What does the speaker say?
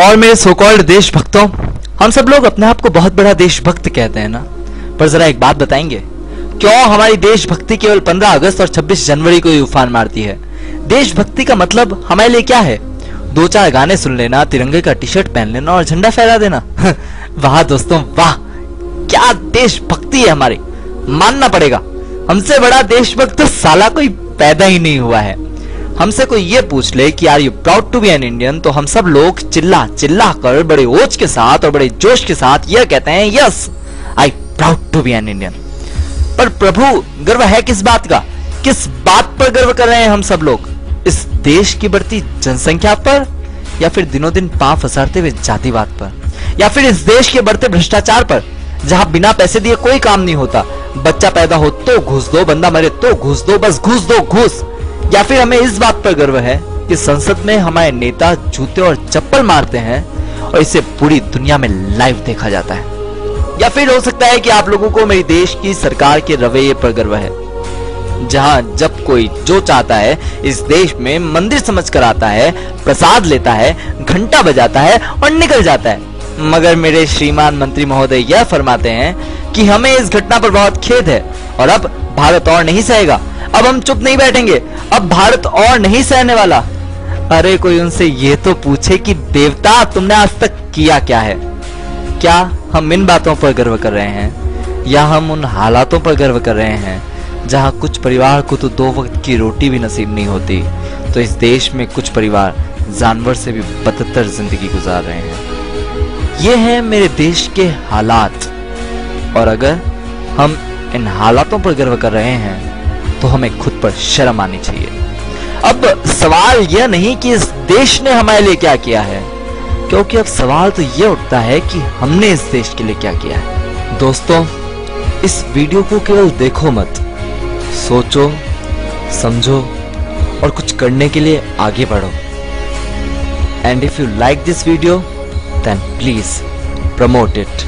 और मेरे so called देशभक्तों, हम सब लोग अपने आप को बहुत बड़ा देशभक्त कहते हैं ना, पर जरा एक बात बताएंगे, क्यों हमारी देशभक्ति केवल 15 अगस्त और 26 जनवरी को ही उफान मारती है? देशभक्ति का मतलब हमारे लिए क्या है? 2-4 गाने सुन लेना, तिरंगे का टी शर्ट पहन लेना और झंडा फहरा देना? वाह दोस्तों वाह, क्या देशभक्ति है हमारी, मानना पड़ेगा। हमसे बड़ा देशभक्त तो साला कोई पैदा ही नहीं हुआ है। हमसे कोई ये पूछ ले कि are you proud to be an Indian, तो हम सब लोग चिल्ला चिल्ला कर बड़े ओज के साथ और बड़े जोश के साथ यह कहते हैं, yes I proud to be an Indian. पर प्रभु, गर्व है किस बात का? किस बात पर गर्व कर रहे हैं हम सब लोग? इस देश की बढ़ती जनसंख्या पर, या फिर दिनों दिन पांव फसारते हुए जातिवाद पर, या फिर इस देश के बढ़ते भ्रष्टाचार पर, जहां बिना पैसे दिए कोई काम नहीं होता? बच्चा पैदा हो तो घूस दो, बंदा मरे तो घूस दो, बस घूस दो घूस। या फिर हमें इस बात पर गर्व है कि संसद में हमारे नेता जूते और चप्पल मारते हैं और इसे पूरी दुनिया में लाइव देखा जाता है? या फिर हो सकता है कि आप लोगों को मेरी देश की सरकार के रवैये पर गर्व है, जहां जब कोई जो चाहता है इस देश में मंदिर समझकर आता है, प्रसाद लेता है, घंटा बजाता है और निकल जाता है। मगर मेरे श्रीमान मंत्री महोदय यह फरमाते हैं कि हमें इस घटना पर बहुत खेद है और अब भारत और नहीं सहेगा, अब हम चुप नहीं बैठेंगे, अब भारत और नहीं सहने वाला। अरे कोई उनसे ये तो पूछे कि देवता तुमने आज तक किया क्या है? क्या हम इन बातों पर गर्व कर रहे हैं, या हम उन हालातों पर गर्व कर रहे हैं जहां कुछ परिवार को तो 2 वक्त की रोटी भी नसीब नहीं होती, तो इस देश में कुछ परिवार जानवर से भी बदतर जिंदगी गुजार रहे हैं। ये है मेरे देश के हालात, और अगर हम इन हालातों पर गर्व कर रहे हैं तो हमें खुद पर शर्म आनी चाहिए। अब सवाल यह नहीं कि इस देश ने हमारे लिए क्या किया है, क्योंकि अब सवाल तो यह उठता है कि हमने इस देश के लिए क्या किया है। दोस्तों, इस वीडियो को केवल देखो मत, सोचो, समझो और कुछ करने के लिए आगे बढ़ो। And if you like this video, then please promote it.